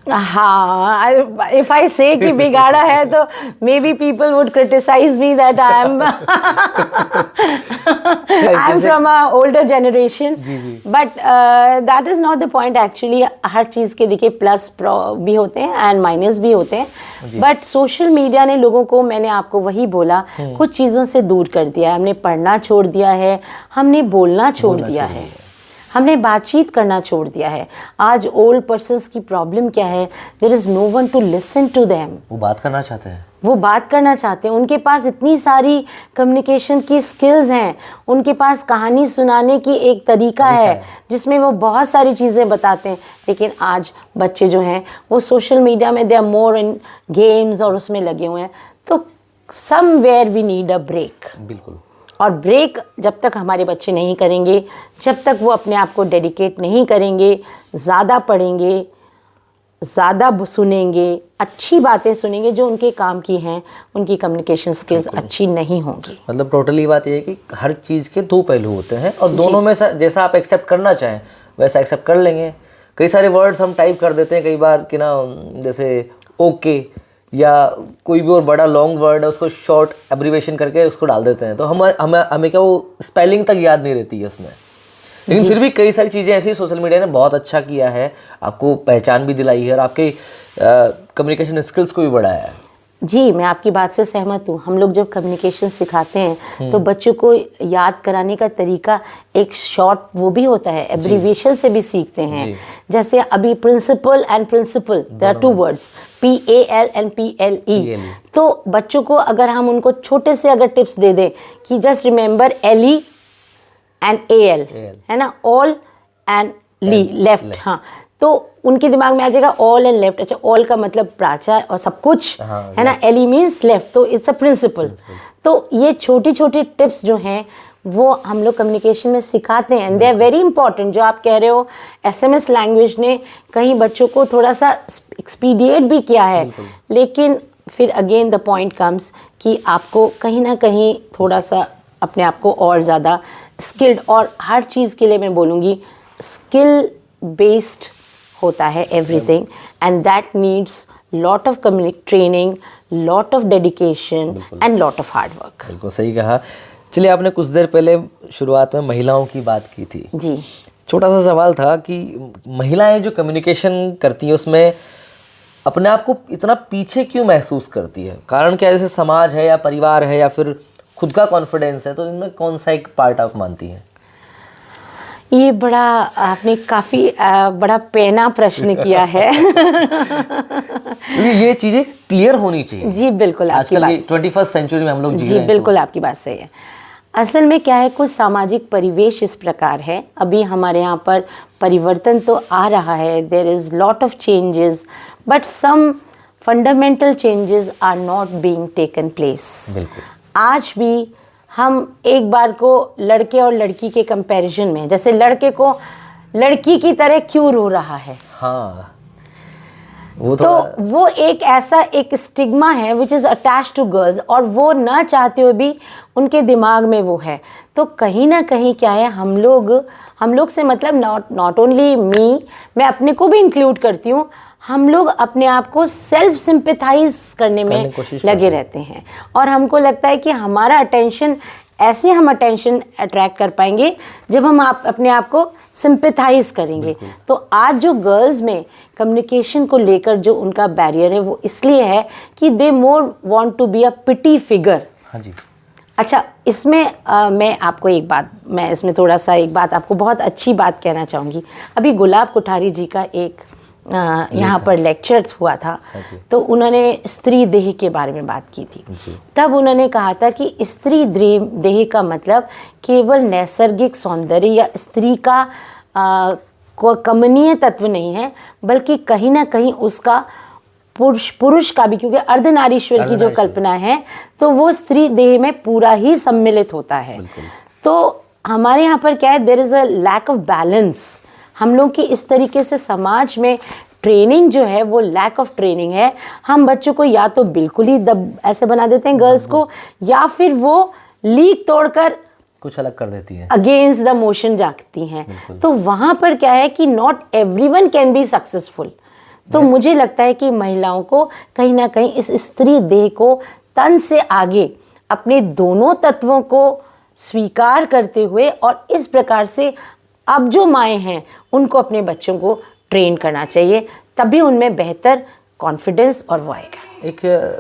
S2: हाँ, इफ आई से कि बिगाड़ा है तो maybe people would criticize me that I am from a older generation, but that is not the point actually. हर चीज़ के देखिए प्लस भी होते हैं एंड माइनस भी होते हैं, बट सोशल मीडिया ने लोगों को, मैंने आपको वही बोला, कुछ चीज़ों से दूर कर दिया है। हमने पढ़ना छोड़ दिया है, हमने बोलना छोड़ दिया है, हमने बातचीत करना छोड़ दिया है। आज ओल्ड पर्सन्स की प्रॉब्लम क्या है, there is no one to listen to them.
S1: वो बात करना चाहते हैं,
S2: वो बात करना चाहते हैं, उनके पास इतनी सारी कम्युनिकेशन की स्किल्स हैं, उनके पास कहानी सुनाने की एक तरीका है जिसमें वो बहुत सारी चीज़ें बताते हैं। लेकिन आज बच्चे जो हैं वो सोशल मीडिया में, they are more in games और उसमें लगे हुए हैं। तो somewhere we need a break.
S1: बिल्कुल।
S2: और ब्रेक जब तक हमारे बच्चे नहीं करेंगे, जब तक वो अपने आप को डेडिकेट नहीं करेंगे, ज़्यादा पढ़ेंगे, ज़्यादा सुनेंगे, अच्छी बातें सुनेंगे जो उनके काम की हैं, उनकी कम्युनिकेशन स्किल्स अच्छी नहीं होंगी।
S1: मतलब टोटली बात ये है कि हर चीज़ के दो पहलू होते हैं, और दोनों में जैसा आप एक्सेप्ट करना चाहें वैसा एक्सेप्ट कर लेंगे। कई सारे वर्ड्स हम टाइप कर देते हैं कई बार कि ना, जैसे ओके या कोई भी और बड़ा लॉन्ग वर्ड है उसको शॉर्ट एब्रीवेशन करके उसको डाल देते हैं, तो हमें क्या वो स्पेलिंग तक याद नहीं रहती है उसमें। लेकिन फिर भी कई सारी चीज़ें ऐसी सोशल मीडिया ने बहुत अच्छा किया है, आपको पहचान भी दिलाई है और आपके कम्युनिकेशन स्किल्स को भी बढ़ाया है।
S2: जी, मैं आपकी बात से सहमत हूँ। हम लोग जब कम्युनिकेशन सिखाते हैं तो बच्चों को याद कराने का तरीका एक शॉर्ट वो भी होता है, एब्रीविएशन से भी सीखते हैं। जैसे अभी principal and principle, there are two words, PAL and PLE। तो बच्चों को अगर हम उनको छोटे से अगर टिप्स दे दें कि just remember LE and AL, है ना, ऑल एंड ली, लेफ्ट, हाँ, तो उनके दिमाग में आ जाएगा ऑल एंड लेफ्ट। अच्छा, ऑल का मतलब प्राचार और सब कुछ, है ना, LE मीन्स लेफ्ट, तो इट्स अ प्रिंसिपल। तो ये छोटी छोटी टिप्स जो हैं वो हम लोग कम्युनिकेशन में सिखाते हैं, and they are very important. जो आप कह रहे हो, SMS लैंग्वेज ने कहीं बच्चों को थोड़ा सा एक्सपीडिएट भी किया है, लेकिन फिर अगेन द पॉइंट कम्स कि आपको कहीं ना कहीं थोड़ा सा अपने आप को और ज़्यादा स्किल्ड, और हर चीज़ के लिए मैं बोलूँगी स्किल बेस्ड होता है everything, and that needs lot of training, lot of dedication and lot of hard work.
S1: बिल्कुल सही कहा। चलिए, आपने कुछ देर पहले शुरुआत में महिलाओं की बात की थी
S2: जी।
S1: छोटा सा सवाल था कि महिलाएं जो कम्युनिकेशन करती हैं उसमें अपने आप को इतना पीछे क्यों महसूस करती है? कारण क्या है? जैसे समाज है या परिवार है या फिर खुद का कॉन्फिडेंस है, तो इनमें कौन सा एक पार्ट आप मानती हैं?
S2: ये बड़ा आपने काफ़ी बड़ा पैना प्रश्न किया है।
S1: ये चीज़ें क्लियर होनी चाहिए।
S2: जी बिल्कुल, आपकी
S1: आजकल
S2: बात
S1: 21st सेंचुरी में हम लोग जी
S2: जी
S1: रहे हैं।
S2: बिल्कुल आपकी बात सही है। असल में क्या है, कुछ सामाजिक परिवेश इस प्रकार है, अभी हमारे यहाँ पर परिवर्तन तो आ रहा है, there is lot of changes, but some fundamental changes are not being taken place.
S1: बिल्कुल।
S2: आज भी हम एक बार को लड़के और लड़की के कंपैरिजन में, जैसे लड़के को लड़की की तरह क्यों रो रहा है,
S1: हाँ वो
S2: तो वो एक ऐसा एक स्टिग्मा है which is attach to girls, और वो ना चाहते हुए भी उनके दिमाग में वो है। तो कहीं ना कहीं क्या है, हम लोग से मतलब नॉट ओनली मी, मैं अपने को भी इंक्लूड करती हूँ, हम लोग अपने आप को सेल्फ सिंपैथाइज करने में लगे रहते हैं, और हमको लगता है कि हमारा अटेंशन, ऐसे हम अटेंशन अट्रैक्ट कर पाएंगे जब हम अपने आप को सिंपैथाइज करेंगे। तो आज जो गर्ल्स में कम्युनिकेशन को लेकर जो उनका बैरियर है, वो इसलिए है कि they more want to be a pity figure.
S1: हाँ जी।
S2: अच्छा, इसमें मैं आपको एक बात, मैं इसमें थोड़ा सा एक बात आपको बहुत अच्छी बात कहना चाहूँगी। अभी गुलाब कोठारी जी का एक यहाँ पर लेक्चर हुआ था, तो उन्होंने स्त्री देह के बारे में बात की थी। तब उन्होंने कहा था कि स्त्री देह का मतलब केवल नैसर्गिक सौंदर्य या स्त्री का कमनीय तत्व नहीं है, बल्कि कहीं ना कहीं उसका पुरुष का भी, क्योंकि अर्धनारीश्वर की जो कल्पना है तो वो स्त्री देह में पूरा ही सम्मिलित होता है। तो हमारे यहाँ पर क्या है, there is a lack of balance. हम लोग की इस तरीके से समाज में ट्रेनिंग जो है वो लैक ऑफ ट्रेनिंग है। हम बच्चों को या तो बिल्कुल ही ऐसे बना देते हैं गर्ल्स को, या फिर वो लीक तोड़कर
S1: कुछ अलग कर देती है,
S2: अगेंस्ट द मोशन जाती हैं। तो वहाँ पर क्या है कि not everyone can be successful. तो मुझे लगता है कि महिलाओं को कहीं ना कहीं इस स्त्री देह को तन से आगे अपने दोनों तत्वों को स्वीकार करते हुए, और इस प्रकार से अब जो माएँ हैं उनको अपने बच्चों को ट्रेन करना चाहिए, तभी उनमें बेहतर कॉन्फिडेंस और वो आएगा।
S1: एक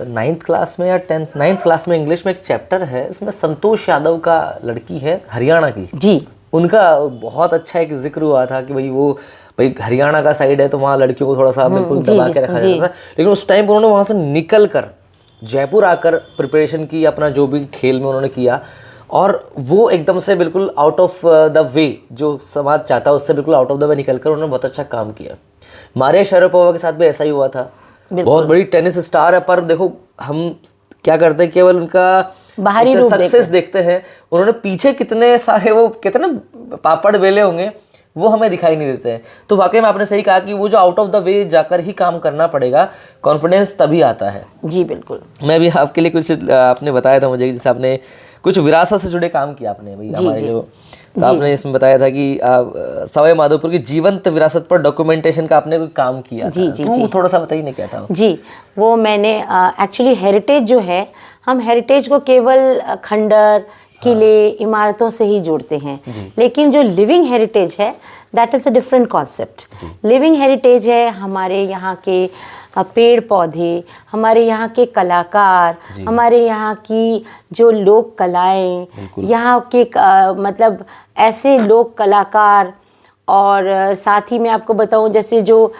S1: 9th क्लास में या 9th क्लास में इंग्लिश में एक चैप्टर है, इसमें संतोष यादव का लड़की है हरियाणा की
S2: जी,
S1: उनका बहुत अच्छा एक जिक्र हुआ था कि भाई हरियाणा का साइड है तो वहाँ लड़कियों को थोड़ा सा बिल्कुल दबा के रखा जाता था, लेकिन उस टाइम पर उन्होंने वहाँ से निकल कर जयपुर आकर प्रिपरेशन की, अपना जो भी खेल में उन्होंने किया, और वो एकदम से बिल्कुल आउट ऑफ द वे, जो समाज चाहता है उससे बिल्कुल आउट ऑफ द वे निकल कर उन्होंने बहुत अच्छा काम किया। मारिया शरापोवा के साथ भी ऐसा ही हुआ था। बहुत बड़ी टेनिस स्टार है, पर देखो हम क्या करते हैं, केवल उनका
S2: बाहरी रूप
S1: सक्सेस देखते हैं, उन्होंने पीछे कितने सारे वो कहते हैं ना पापड़ बेले होंगे, वो हमें दिखाई नहीं देते हैं। तो वाकई में आपने सही कहा कि वो जो आउट ऑफ द वे जाकर ही काम करना पड़ेगा, कॉन्फिडेंस तभी आता है।
S2: जी बिल्कुल।
S1: मैं भी आपके लिए कुछ आपने बताया था मुझे, जैसे आपने कुछ विरासत से जुड़े काम किया आपने भाई हमारे जो, तो आपने इसमें बताया था कि सवाई माधोपुर की जीवंत विरासत पर डॉक्यूमेंटेशन का आपने कोई काम किया था। तो थोड़ा सा बताइए ना क्या था।
S2: जी, वो मैंने एक्चुअली हेरिटेज जो है, हम हेरिटेज को केवल खंडर, किले, इमारतों से ही जोड़ते हैं, लेकिन जो लिविंग हेरिटेज है that is a different concept. Living heritage है हमारे यहाँ के पेड़ पौधे, हमारे यहाँ के कलाकार, हमारे यहाँ की जो लोक कलाएं, यहाँ के मतलब ऐसे लोक कलाकार, और साथ ही मैं आपको बताऊं जैसे जो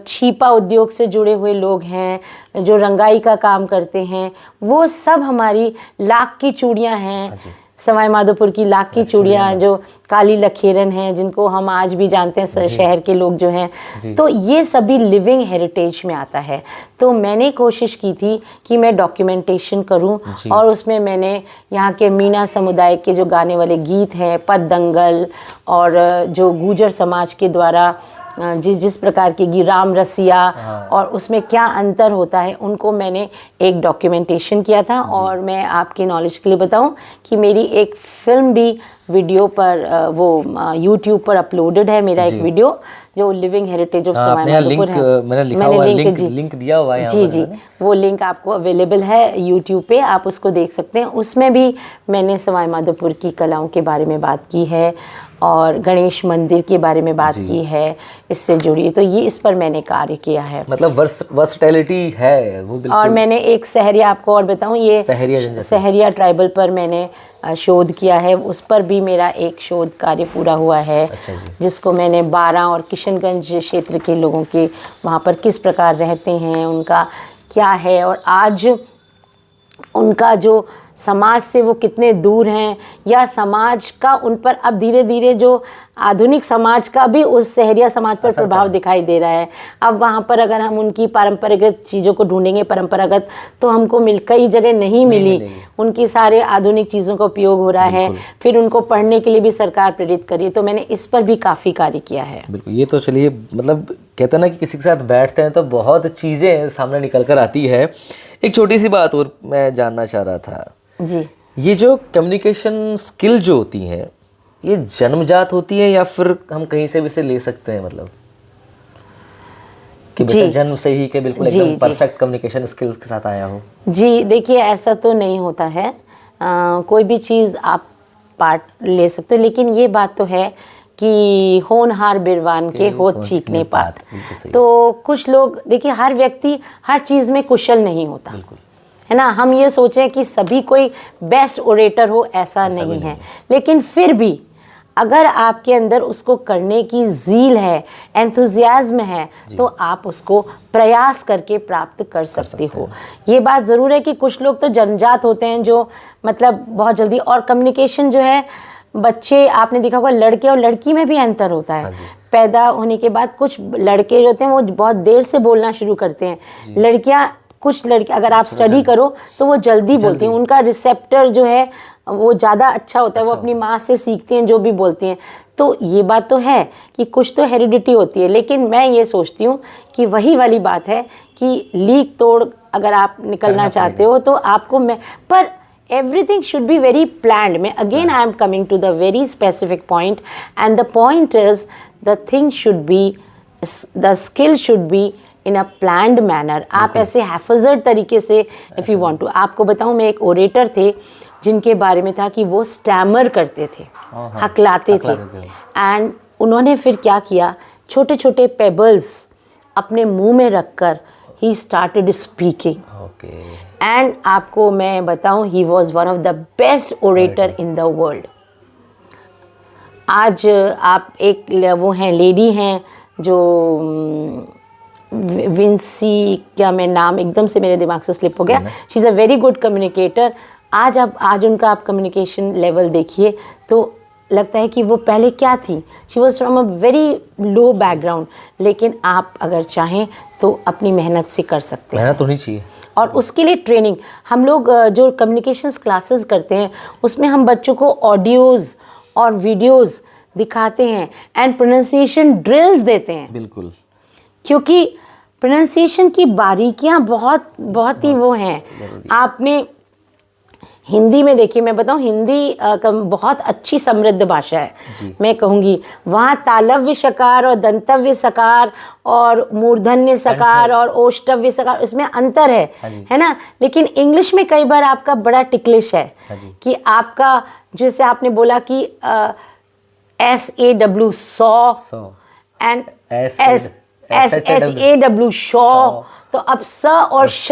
S2: छीपा उद्योग से जुड़े हुए लोग हैं, जो रंगाई का काम करते हैं, वो सब हमारी लाख की चूड़ियाँ हैं, सवाई माधोपुर की लाख की चूड़ियाँ, जो काली लखेरन हैं, जिनको हम आज भी जानते हैं शहर के लोग जो हैं, तो ये सभी लिविंग हेरिटेज में आता है। तो मैंने कोशिश की थी कि मैं डॉक्यूमेंटेशन करूं, और उसमें मैंने यहाँ के मीना समुदाय के जो गाने वाले गीत हैं, पद दंगल, और जो गुजर समाज के द्वारा जिस प्रकार की राम रसिया, और उसमें क्या अंतर होता है, उनको मैंने एक डॉक्यूमेंटेशन किया था। और मैं आपके नॉलेज के लिए बताऊं कि मेरी एक फिल्म भी वीडियो पर वो यूट्यूब पर अपलोडेड है, मेरा एक वीडियो जो living heritage of Sawai Madhopur है।
S1: मैंने लिंक दिया हुआ है
S2: जी जी, वो लिंक आपको अवेलेबल है यूट्यूब पे, आप उसको देख सकते हैं। उसमें भी मैंने सवाई माधोपुर की कलाओं के बारे में बात की है, और गणेश मंदिर के बारे में बात की है, इससे जुड़ी, तो ये इस पर मैंने कार्य किया है।
S1: मतलब वर्सटैलिटी है वो बिल्कुल।
S2: और मैंने एक सहरिया, आपको और बताऊं, ये सहरिया ट्राइबल पर मैंने शोध किया है, उस पर भी मेरा एक शोध कार्य पूरा हुआ है।
S1: अच्छा जी।
S2: जिसको मैंने बारां और किशनगंज क्षेत्र के लोगों के वहाँ पर किस प्रकार रहते हैं, उनका क्या है, और आज उनका जो समाज से वो कितने दूर हैं, या समाज का उन पर अब धीरे धीरे जो आधुनिक समाज का भी उस सहरिया समाज पर प्रभाव दिखाई दे रहा है। अब वहाँ पर अगर हम उनकी परंपरागत चीज़ों को ढूंढेंगे, परंपरागत, तो हमको कई जगह नहीं मिली, उनकी सारे आधुनिक चीज़ों का उपयोग हो रहा है। फिर उनको पढ़ने के लिए भी सरकार प्रेरित करी, तो मैंने इस पर भी काफ़ी कार्य किया है।
S1: बिल्कुल, ये तो चलिए, मतलब कहते हैं ना कि किसी के साथ बैठते हैं तो बहुत चीज़ें सामने निकल कर आती है। एक छोटी सी बात और मैं जानना चाह रहा था
S2: जी,
S1: ये जो कम्युनिकेशन स्किल जो होती हैं, ये जन्मजात होती है या फिर हम कहीं से भी इसे ले सकते हैं, मतलब कि बच्चा जन्म से ही के बिल्कुल एकदम परफेक्ट कम्युनिकेशन स्किल्स के साथ आया हो?
S2: जी देखिए, ऐसा तो नहीं होता है। कोई भी चीज़ आप पार्ट ले सकते हो, लेकिन ये बात तो है कि होनहार बिरवान के होत चीखने पात। तो कुछ लोग, देखिए, हर व्यक्ति हर चीज़ में कुशल नहीं होता, है ना। हम ये सोचें कि सभी कोई बेस्ट ओरेटर हो, ऐसा नहीं है। लेकिन फिर भी अगर आपके अंदर उसको करने की ज़ील है, एंथुजियाज्म है, तो आप उसको प्रयास करके प्राप्त कर सकते हो। ये बात ज़रूर है कि कुछ लोग तो जन्मजात होते हैं जो मतलब बहुत जल्दी, और कम्युनिकेशन जो है, बच्चे, आपने देखा होगा लड़के और लड़की में भी अंतर होता है। पैदा होने के बाद कुछ लड़के जो होते हैं वो बहुत देर से बोलना शुरू करते हैं, लड़कियां, कुछ लड़के अगर आप स्टडी करो तो वो जल्दी बोलती हैं, उनका रिसेप्टर जो है वो ज़्यादा अच्छा होता है, वो अपनी माँ से सीखती हैं जो भी बोलती हैं। तो ये बात तो है कि कुछ तो हेरिडिटी होती है, लेकिन मैं ये सोचती हूँ कि वही वाली बात है कि लीक तोड़ अगर आप निकलना चाहते हो तो आपको, पर everything should be very planned. Again, I am coming to the very specific point, and the point is the thing should be, the skill should be in a planned manner. आप ऐसे haphazard तरीके से if you want to, आपको बताऊं, मैं एक orator थे जिनके बारे में था कि वो स्टैमर करते थे, हकलाते थे, एंड उन्होंने फिर क्या किया, छोटे छोटे पेबल्स अपने मुंह में रखकर he started speaking. एंड आपको मैं बताऊं, he was one of the best orator in the world. आज आप एक वो हैं, लेडी हैं जो विंसी, क्या मैं नाम एकदम से मेरे दिमाग से स्लिप हो गया, she is a very good communicator. आज उनका आप कम्युनिकेशन लेवल देखिए तो लगता है कि वो पहले क्या थी, she was from a very low background, लेकिन आप अगर चाहें तो अपनी मेहनत से कर सकते हैं।
S1: मेहनत होनी चाहिए,
S2: और उसके लिए ट्रेनिंग, हम लोग जो कम्युनिकेशंस क्लासेस करते हैं उसमें हम बच्चों को ऑडियोज़ और वीडियोज़ दिखाते हैं एंड प्रोनाउंसिएशन ड्रिल्स देते हैं।
S1: बिल्कुल, क्योंकि
S2: प्रोनाउंसिएशन की बारीकियां बहुत बहुत ही वो हैं। आपने हिंदी में देखिए, मैं बताऊं, हिंदी बहुत अच्छी समृद्ध भाषा है, मैं कहूँगी। वहाँ तालव्य सकार और दंतव्य सकार और मूर्धन्य सकार और ओष्टव्य सकार, उसमें अंतर है ना। लेकिन इंग्लिश में कई बार आपका बड़ा टिकलिश है कि आपका, जैसे आपने बोला कि SAW सौ एंड SHAW शॉ, तो अब स और श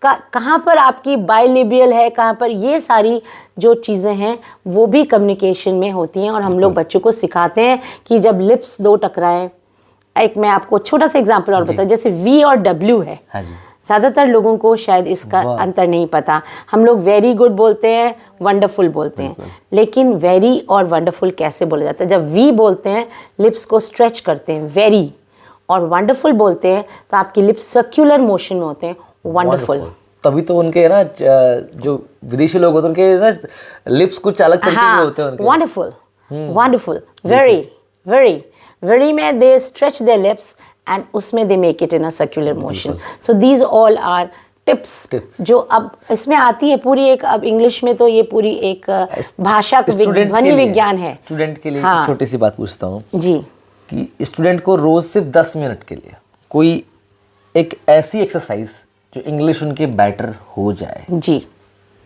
S2: कहाँ पर आपकी बाइलिबियल है, कहाँ पर, ये सारी जो चीज़ें हैं वो भी कम्युनिकेशन में होती हैं। और हम लोग बच्चों को सिखाते हैं कि जब लिप्स दो टकराएं, एक मैं आपको छोटा सा एग्जांपल और बताऊं, जैसे V और W है, ज़्यादातर लोगों को शायद इसका अंतर नहीं पता। हम लोग वेरी गुड बोलते हैं, वंडरफुल बोलते हैं, लेकिन वेरी और वंडरफुल कैसे बोला जाता है? जब V बोलते हैं लिप्स को स्ट्रेच करते हैं, वेरी, और वंडरफुल बोलते हैं तो आपकी लिप्स सर्क्यूलर मोशन में होते हैं, वंडरफुल।
S1: तभी तो उनके ना जो विदेशी लोग होते हैं उनके ना लिप्स कुछ अलग तरीके के होते हैं उनके।
S2: Wonderful, wonderful, very very very में they stretch their lips and उसमें they make it in a circular motion. So these all are tips जो अब इसमें आती है पूरी एक, अब इंग्लिश में तो ये पूरी एक भाषा ध्वनि विज्ञान है।
S1: स्टूडेंट के लिए छोटी सी बात पूछता हूँ
S2: जी,
S1: कि स्टूडेंट को रोज सिर्फ 10 मिनट के लिए कोई एक ऐसी एक्सरसाइज जो इंग्लिश उनके बेटर हो जाए,
S2: जी,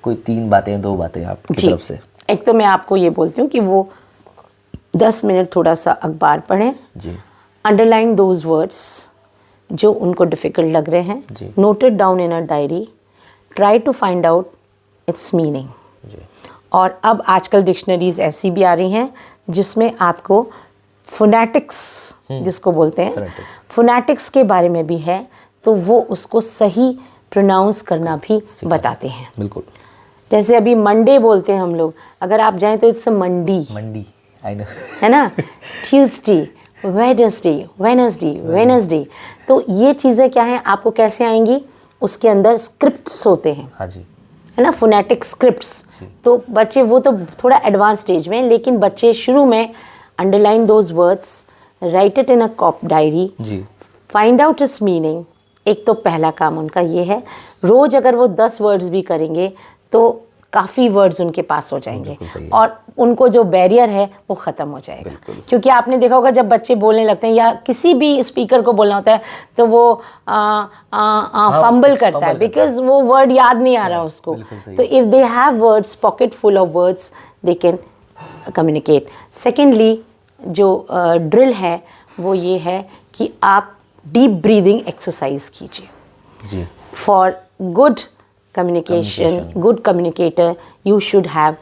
S1: कोई 3 बातें 2 बातें आपकी तरफ से।
S2: एक तो मैं आपको ये बोलती हूँ कि वो 10 मिनट थोड़ा सा अखबार पढ़ें,
S1: जी
S2: अंडरलाइन दोज वर्ड्स जो उनको डिफ़िकल्ट लग रहे हैं,
S1: जी।
S2: Note it down in a diary, try to find out its meaning.
S1: जी
S2: और अब आजकल डिक्शनरीज ऐसी भी आ रही हैं जिसमें आपको फोनेटिक्स जिसको बोलते हैं,
S1: Phonetics।
S2: फोनेटिक्स के बारे में भी है, तो वो उसको सही प्रोनाउंस करना भी बताते हैं।
S1: बिल्कुल।
S2: जैसे अभी मंडे बोलते हैं हम लोग, अगर आप जाएं तो it's Mandi,
S1: Mandi, I know.
S2: है ना। Tuesday, Wednesday. तो ये चीज़ें क्या हैं, आपको कैसे आएंगी, उसके अंदर स्क्रिप्ट्स होते हैं,
S1: हाँ जी।
S2: है ना, फोनेटिक स्क्रिप्ट्स। तो बच्चे वो तो थोड़ा एडवांस स्टेज में, लेकिन बच्चे शुरू में underline those words, write it in a copy diary,
S1: जी
S2: फाइंड आउट इट्स मीनिंग। एक तो पहला काम उनका ये है, रोज अगर वो 10 वर्ड्स भी करेंगे तो काफ़ी वर्ड्स उनके पास हो जाएंगे
S1: बिल्कुल सही है।
S2: और उनको जो बैरियर है वो ख़त्म हो जाएगा।
S1: बिल्कुल।
S2: क्योंकि आपने देखा होगा जब बच्चे बोलने लगते हैं या किसी भी स्पीकर को बोलना होता है तो वो फंबल करता है, बिकॉज वो वर्ड याद नहीं आ रहा उसको।
S1: बिल्कुल सही।
S2: तो if they have words, pocket full of words, they can communicate. Secondly जो ड्रिल है वो ये है कि आप डीप ब्रीदिंग एक्सरसाइज कीजिए।
S1: जी
S2: For good communication, good communicator, you should have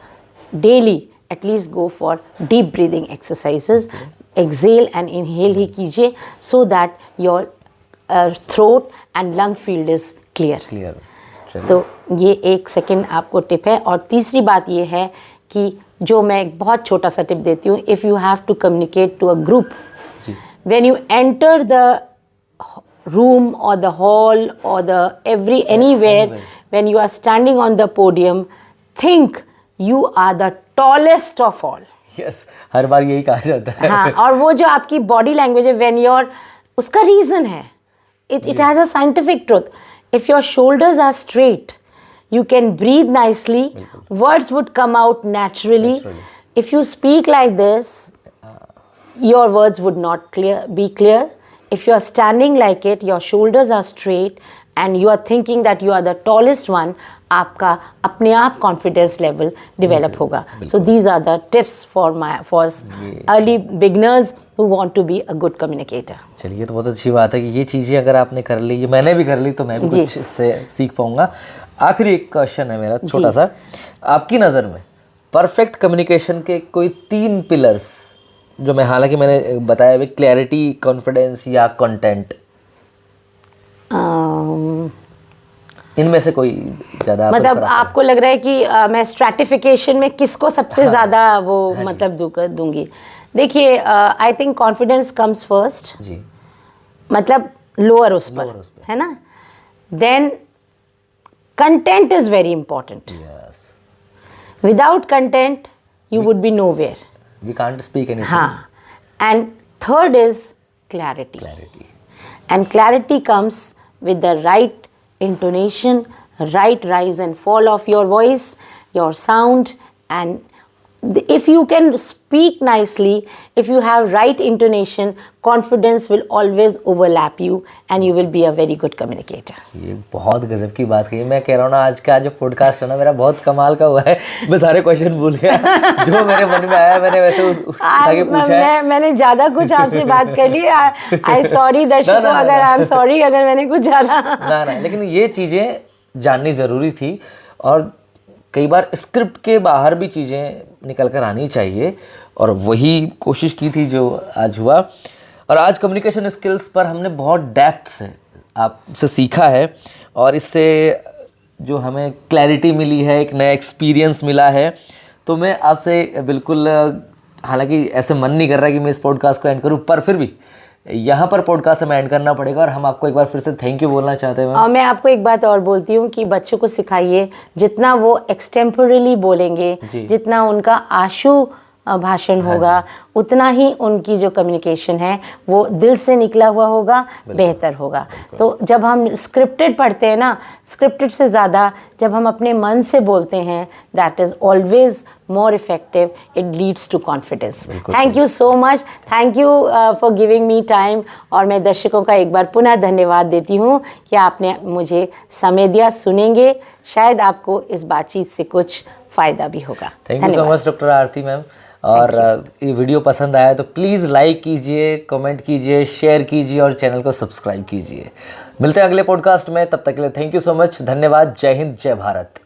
S2: daily at least go for deep breathing exercises. Exhale and inhale ही कीजिए so that your throat and lung field is clear.
S1: Clear.
S2: तो ये एक second आपको tip है। और तीसरी बात ये है कि जो मैं एक बहुत छोटा सा टिप देती हूँ, if you have to communicate to a group, when you enter the room or the hall or the anywhere, when you are standing on the podium, think you are the tallest of all.
S1: Yes, हर बार यही कहा जाता है।
S2: हाँ, और वो जो आपकी बॉडी लैंग्वेज है, when your, उसका रीजन है, it has a scientific truth. If your shoulders are straight, you can breathe nicely, words would come out naturally. If you speak like this, your words would not be clear. If you are standing like it, your shoulders are straight and you are thinking that you are the tallest one, आपका अपने आप confidence level develop होगा. So these are the tips for early beginners who want to be a good communicator.
S1: चलिए, तो बहुत अच्छी बात है कि ये चीज़ें अगर आपने कर ली, ये मैंने भी कर ली, तो मैं भी कुछ इससे सीख पाऊंगा। आखिरी एक क्वेश्चन है मेरा छोटा सा, आपकी नज़र में परफेक्ट कम्युनिकेशन के कोई 3 पिलर्स, जो मैं हालांकि मैंने बताया भी, क्लैरिटी, कॉन्फिडेंस या कंटेंट, इनमें से कोई ज़्यादा
S2: मतलब आपको लग रहा है कि मैं स्ट्रैटिफिकेशन में किसको सबसे ज़्यादा वो मतलब दूंगी? देखिए, I think confidence comes first
S1: जी,
S2: मतलब लोअर उस पर, है ना। Then content is very important.
S1: Yes,
S2: without content you would be nowhere.
S1: We can't speak anything.
S2: हाँ, and third is clarity. And clarity comes with the right intonation, right rise and fall of your voice, your sound, and if you can speak nicely, if you have right intonation, confidence will always overlap you and you will be a very good communicator.
S1: ये बहुत गजब की बात कही। मैं कह रहा हूँ ना, आज का जो पॉडकास्ट है ना, मेरा बहुत कमाल का हुआ है। मैं सारे क्वेश्चन भूल गया जो मेरे मन में आया, मैंने वैसे उठा के पूछा है।
S2: मैंने ज़्यादा कुछ आपसे बात कर ली। आई सॉरी दर्शकों, अगर आई एम सॉरी अगर मैंने कुछ ज़्यादा
S1: ना, लेकिन ये चीज़ें जाननी ज़रूरी थी, और कई बार स्क्रिप्ट के बाहर भी चीज़ें निकल कर आनी चाहिए, और वही कोशिश की थी जो आज हुआ। और आज कम्युनिकेशन स्किल्स पर हमने बहुत डेप्थ से आपसे सीखा है, और इससे जो हमें क्लैरिटी मिली है, एक नया एक्सपीरियंस मिला है। तो मैं आपसे बिल्कुल, हालांकि ऐसे मन नहीं कर रहा कि मैं इस पॉडकास्ट को एंड करूं, पर फिर भी यहाँ पर पॉडकास्ट हमें एंड करना पड़ेगा, और हम आपको एक बार फिर से थैंक यू बोलना चाहते हैं।
S2: और मैं आपको एक बात और बोलती हूँ कि बच्चों को सिखाइए, जितना वो एक्सटेम्पोरली बोलेंगे, जितना उनका आशु भाषण होगा, उतना ही उनकी जो कम्युनिकेशन है वो दिल से निकला हुआ होगा, बेहतर होगा। तो जब हम स्क्रिप्टेड पढ़ते हैं ना, स्क्रिप्टेड से ज़्यादा जब हम अपने मन से बोलते हैं, that is always more effective. It leads to confidence. Thank you so much. Thank you for giving me time. और मैं दर्शकों का एक बार पुनः धन्यवाद देती हूँ कि आपने मुझे समय दिया। सुनेंगे, शायद आपको इस बातचीत से कुछ फ़ायदा भी होगा।
S1: Thank you so much doctor Aarti ma'am. और ये वीडियो पसंद आया तो प्लीज़ लाइक कीजिए, कमेंट कीजिए, शेयर कीजिए और चैनल को सब्सक्राइब कीजिए। मिलते हैं अगले पॉडकास्ट में, तब तक के लिए थैंक यू सो मच, धन्यवाद, जय हिंद, जय भारत।